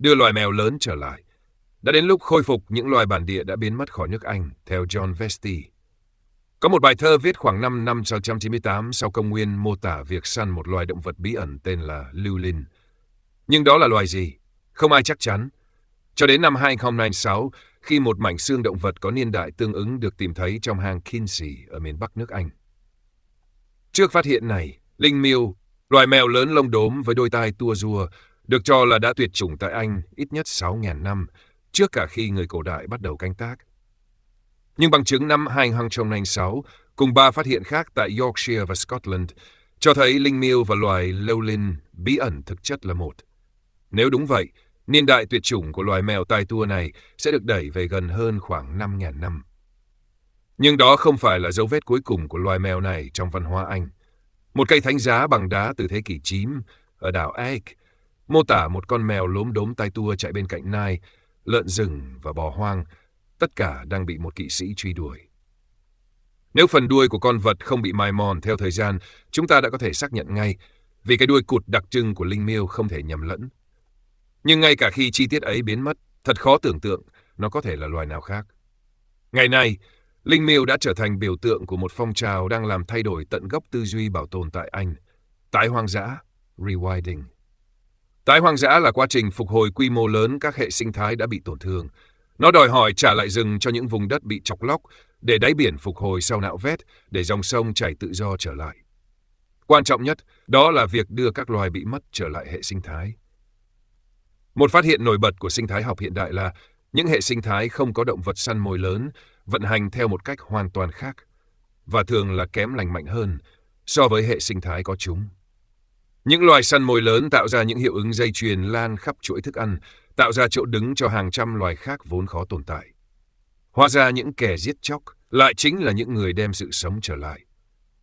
đưa loài mèo lớn trở lại. Đã đến lúc khôi phục những loài bản địa đã biến mất khỏi nước Anh, theo John Vesti. Có một bài thơ viết khoảng năm 698 sau công nguyên mô tả việc săn một loài động vật bí ẩn tên là lưu linh. Nhưng đó là loài gì? Không ai chắc chắn. Cho đến năm 2006, khi một mảnh xương động vật có niên đại tương ứng được tìm thấy trong hang Kinsey ở miền Bắc nước Anh. Trước phát hiện này, linh miêu, loài mèo lớn lông đốm với đôi tai tua rua, được cho là đã tuyệt chủng tại Anh ít nhất 6.000 năm, trước cả khi người cổ đại bắt đầu canh tác. Nhưng bằng chứng năm 2006, cùng 3 phát hiện khác tại Yorkshire và Scotland, cho thấy linh miêu và loài Lowlin bí ẩn thực chất là một. Nếu đúng vậy, niên đại tuyệt chủng của loài mèo tai tua này sẽ được đẩy về gần hơn khoảng 5.000 năm. Nhưng đó không phải là dấu vết cuối cùng của loài mèo này trong văn hóa Anh. Một cây thánh giá bằng đá từ thế kỷ 9 ở đảo Egg mô tả một con mèo lốm đốm tai tua chạy bên cạnh nai, lợn rừng và bò hoang, tất cả đang bị một kỵ sĩ truy đuổi. Nếu phần đuôi của con vật không bị mài mòn theo thời gian, chúng ta đã có thể xác nhận ngay, vì cái đuôi cụt đặc trưng của linh miêu không thể nhầm lẫn. Nhưng ngay cả khi chi tiết ấy biến mất, thật khó tưởng tượng nó có thể là loài nào khác. Ngày nay, linh miêu đã trở thành biểu tượng của một phong trào đang làm thay đổi tận gốc tư duy bảo tồn tại Anh. Tái hoang dã, rewilding. Tái hoang dã là quá trình phục hồi quy mô lớn các hệ sinh thái đã bị tổn thương. Nó đòi hỏi trả lại rừng cho những vùng đất bị chọc lóc, để đáy biển phục hồi sau nạo vét, để dòng sông chảy tự do trở lại. Quan trọng nhất, đó là việc đưa các loài bị mất trở lại hệ sinh thái. Một phát hiện nổi bật của sinh thái học hiện đại là những hệ sinh thái không có động vật săn mồi lớn vận hành theo một cách hoàn toàn khác, và thường là kém lành mạnh hơn so với hệ sinh thái có chúng. Những loài săn mồi lớn tạo ra những hiệu ứng dây chuyền lan khắp chuỗi thức ăn, tạo ra chỗ đứng cho hàng trăm loài khác vốn khó tồn tại. Hóa ra những kẻ giết chóc lại chính là những người đem sự sống trở lại.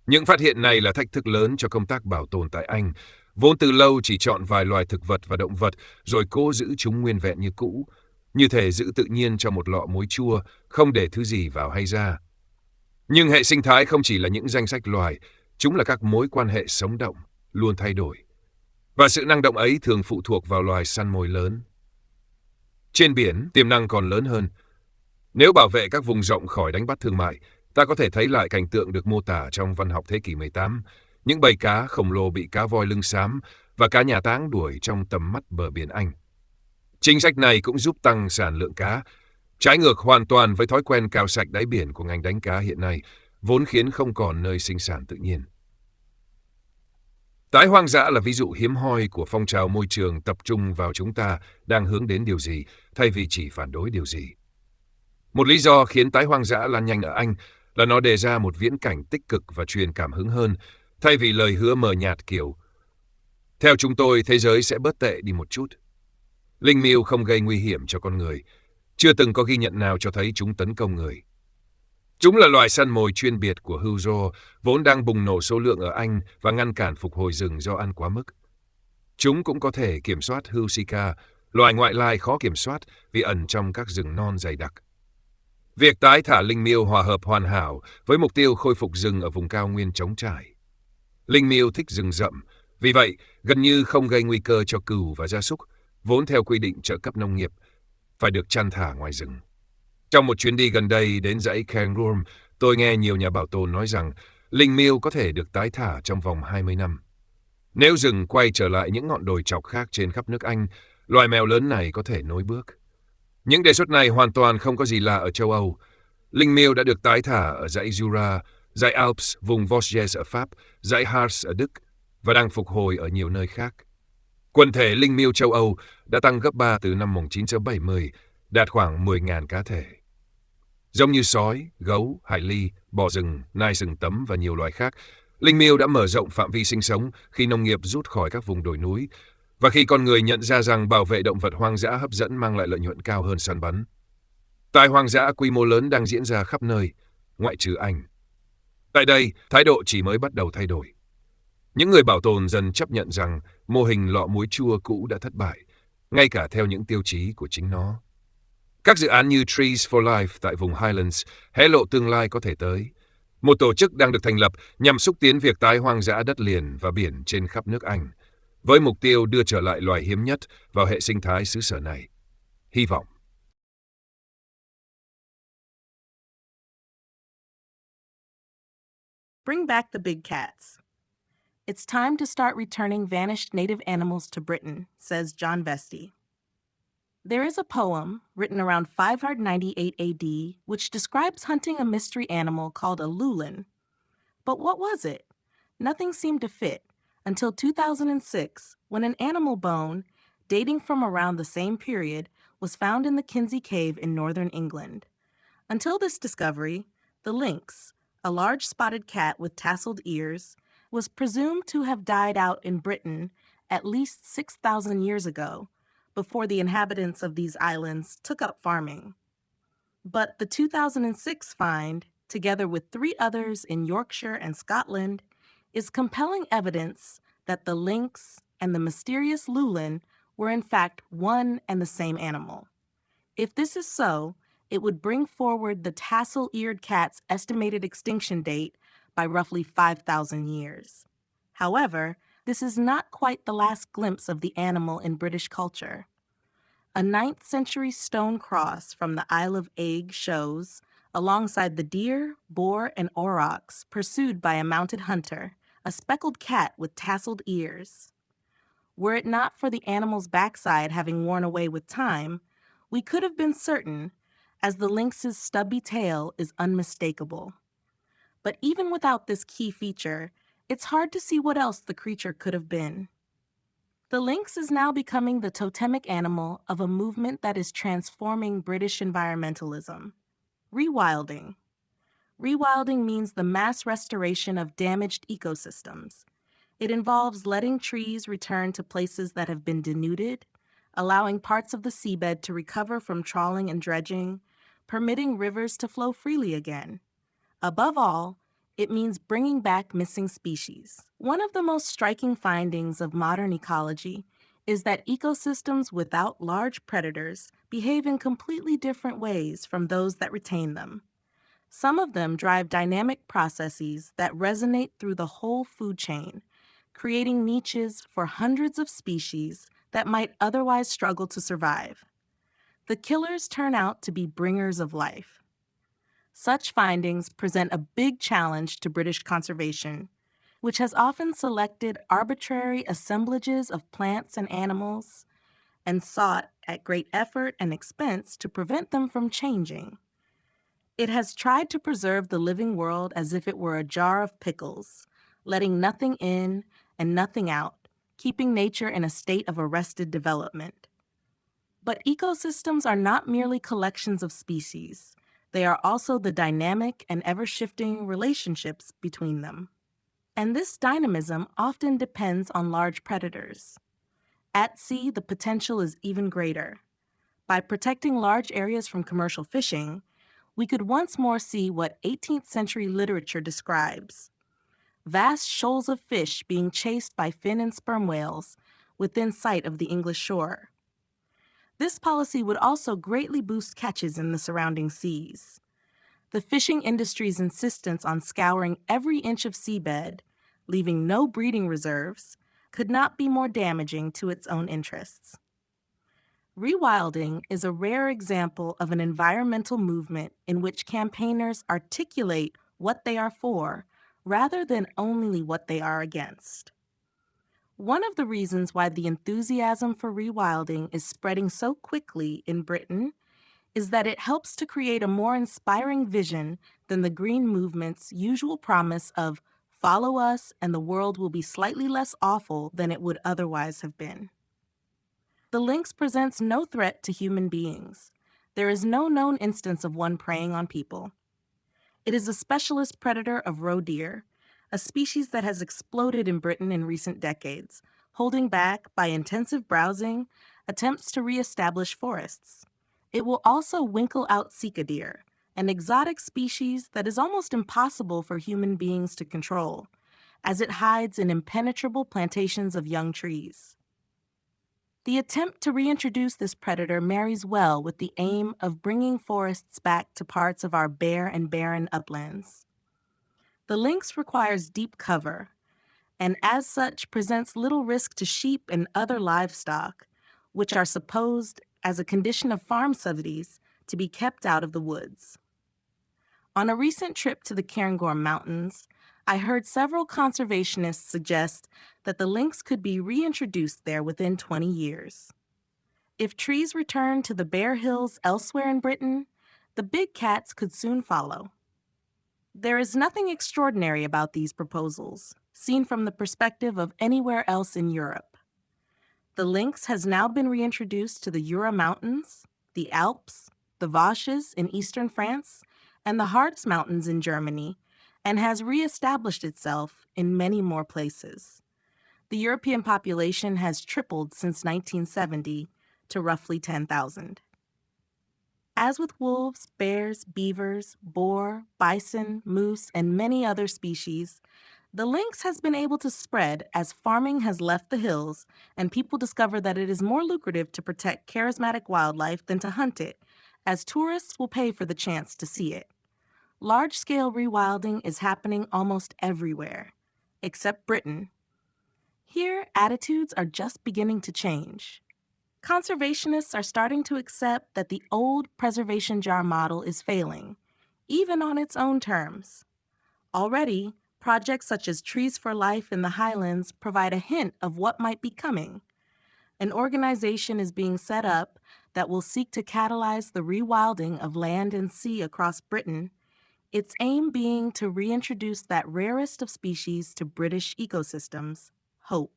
Những phát hiện này là thách thức lớn cho công tác bảo tồn tại Anh, vốn từ lâu chỉ chọn vài loài thực vật và động vật rồi cố giữ chúng nguyên vẹn như cũ, như thể giữ tự nhiên cho một lọ muối chua, không để thứ gì vào hay ra. Nhưng hệ sinh thái không chỉ là những danh sách loài, chúng là các mối quan hệ sống động, luôn thay đổi. Và sự năng động ấy thường phụ thuộc vào loài săn mồi lớn. Trên biển, tiềm năng còn lớn hơn. Nếu bảo vệ các vùng rộng khỏi đánh bắt thương mại, ta có thể thấy lại cảnh tượng được mô tả trong văn học thế kỷ 18, những bầy cá khổng lồ bị cá voi lưng xám và cá nhà táng đuổi trong tầm mắt bờ biển Anh. Chính sách này cũng giúp tăng sản lượng cá, trái ngược hoàn toàn với thói quen cào sạch đáy biển của ngành đánh cá hiện nay, vốn khiến không còn nơi sinh sản tự nhiên. Tái hoang dã là ví dụ hiếm hoi của phong trào môi trường tập trung vào chúng ta đang hướng đến điều gì, thay vì chỉ phản đối điều gì. Một lý do khiến tái hoang dã lan nhanh ở Anh là nó đề ra một viễn cảnh tích cực và truyền cảm hứng hơn, thay vì lời hứa mờ nhạt kiểu theo chúng tôi, thế giới sẽ bớt tệ đi một chút. Linh miêu không gây nguy hiểm cho con người. Chưa từng có ghi nhận nào cho thấy chúng tấn công người. Chúng là loài săn mồi chuyên biệt của hươu rô, vốn đang bùng nổ số lượng ở Anh và ngăn cản phục hồi rừng do ăn quá mức. Chúng cũng có thể kiểm soát hươu Sika, loài ngoại lai khó kiểm soát vì ẩn trong các rừng non dày đặc. Việc tái thả linh miêu hòa hợp hoàn hảo với mục tiêu khôi phục rừng ở vùng cao nguyên trống trải. Linh miêu thích rừng rậm, vì vậy gần như không gây nguy cơ cho cừu và gia súc, vốn theo quy định trợ cấp nông nghiệp, phải được chăn thả ngoài rừng. Trong một chuyến đi gần đây đến dãy Cairngorm, tôi nghe nhiều nhà bảo tồn nói rằng linh miêu có thể được tái thả trong vòng 20 năm. Nếu rừng quay trở lại những ngọn đồi chọc khác trên khắp nước Anh, loài mèo lớn này có thể nối bước. Những đề xuất này hoàn toàn không có gì lạ ở châu Âu. Linh miêu đã được tái thả ở dãy Jura, dãy Alps, vùng Vosges ở Pháp, dãy Harz ở Đức và đang phục hồi ở nhiều nơi khác. Quần thể linh miêu châu Âu đã tăng gấp 3 từ năm 1970, đạt khoảng 10.000 cá thể. Giống như sói, gấu, hải ly, bò rừng, nai rừng tấm và nhiều loài khác, linh miêu đã mở rộng phạm vi sinh sống khi nông nghiệp rút khỏi các vùng đồi núi và khi con người nhận ra rằng bảo vệ động vật hoang dã hấp dẫn mang lại lợi nhuận cao hơn săn bắn. Tái hoang dã quy mô lớn đang diễn ra khắp nơi, ngoại trừ Anh. Tại đây, thái độ chỉ mới bắt đầu thay đổi. Những người bảo tồn dần chấp nhận rằng mô hình lọ muối chua cũ đã thất bại, ngay cả theo những tiêu chí của chính nó. Các dự án như Trees for Life tại vùng Highlands hé lộ tương lai có thể tới. Một tổ chức đang được thành lập nhằm xúc tiến việc tái hoang dã đất liền và biển trên khắp nước Anh. với mục tiêu đưa trở lại loài hiếm nhất vào hệ sinh thái xứ sở này. Hy vọng. Bring back the big cats. It's time to start returning vanished native animals to Britain, says John Vesty. There is a poem written around 598 AD which describes hunting a mystery animal called a lulin. But what was it? Nothing seemed to fit until 2006, when an animal bone dating from around the same period was found in the Kinsey Cave in northern England. Until this discovery, the lynx, a large spotted cat with tasseled ears, was presumed to have died out in Britain at least 6,000 years ago, before the inhabitants of these islands took up farming. But the 2006 find, together with 3 others in Yorkshire and Scotland, is compelling evidence that the lynx and the mysterious lulin were in fact one and the same animal. If this is so, it would bring forward the tassel-eared cat's estimated extinction date by roughly 5,000 years. However, this is not quite the last glimpse of the animal in British culture. A 9th century stone cross from the Isle of Eigg shows, alongside the deer, boar, and aurochs pursued by a mounted hunter, a speckled cat with tasseled ears. Were it not for the animal's backside having worn away with time, we could have been certain, as the lynx's stubby tail is unmistakable. But even without this key feature, it's hard to see what else the creature could have been. The lynx is now becoming the totemic animal of a movement that is transforming British environmentalism. Rewilding. Rewilding means the mass restoration of damaged ecosystems. It involves letting trees return to places that have been denuded, allowing parts of the seabed to recover from trawling and dredging, permitting rivers to flow freely again. Above all, it means bringing back missing species. One of the most striking findings of modern ecology is that ecosystems without large predators behave in completely different ways from those that retain them. Some of them drive dynamic processes that resonate through the whole food chain, creating niches for hundreds of species that might otherwise struggle to survive. The killers turn out to be bringers of life. Such findings present a big challenge to British conservation, which has often selected arbitrary assemblages of plants and animals and sought, at great effort and expense, to prevent them from changing. It has tried to preserve the living world as if it were a jar of pickles, letting nothing in and nothing out, keeping nature in a state of arrested development. But ecosystems are not merely collections of species. They are also the dynamic and ever-shifting relationships between them. And this dynamism often depends on large predators. At sea, the potential is even greater. By protecting large areas from commercial fishing, we could once more see what 18th century literature describes: vast shoals of fish being chased by fin and sperm whales within sight of the English shore. This policy would also greatly boost catches in the surrounding seas. The fishing industry's insistence on scouring every inch of seabed, leaving no breeding reserves, could not be more damaging to its own interests. Rewilding is a rare example of an environmental movement in which campaigners articulate what they are for rather than only what they are against. One of the reasons why the enthusiasm for rewilding is spreading so quickly in Britain is that it helps to create a more inspiring vision than the Green Movement's usual promise of "follow us and the world will be slightly less awful than it would otherwise have been." The lynx presents no threat to human beings. There is no known instance of one preying on people. It is a specialist predator of roe deer, a species that has exploded in Britain in recent decades, holding back, by intensive browsing, attempts to reestablish forests. It will also winkle out sika deer, an exotic species that is almost impossible for human beings to control, as it hides in impenetrable plantations of young trees. The attempt to reintroduce this predator marries well with the aim of bringing forests back to parts of our bare and barren uplands. The lynx requires deep cover, and as such presents little risk to sheep and other livestock, which are supposed, as a condition of farm subsidies, to be kept out of the woods. On a recent trip to the Cairngorm Mountains, I heard several conservationists suggest that the lynx could be reintroduced there within 20 years. If trees return to the bare hills elsewhere in Britain, the big cats could soon follow. There is nothing extraordinary about these proposals, seen from the perspective of anywhere else in Europe. The lynx has now been reintroduced to the Jura Mountains, the Alps, the Vosges in eastern France, and the Harz Mountains in Germany, and has re-established itself in many more places. The European population has tripled since 1970 to roughly 10,000. As with wolves, bears, beavers, boar, bison, moose, and many other species, the lynx has been able to spread as farming has left the hills and people discover that it is more lucrative to protect charismatic wildlife than to hunt it, as tourists will pay for the chance to see it. Large-scale rewilding is happening almost everywhere, except Britain. Here, attitudes are just beginning to change. Conservationists are starting to accept that the old preservation jar model is failing, even on its own terms. Already, projects such as Trees for Life in the Highlands provide a hint of what might be coming. An organization is being set up that will seek to catalyze the rewilding of land and sea across Britain, its aim being to reintroduce that rarest of species to British ecosystems, hope.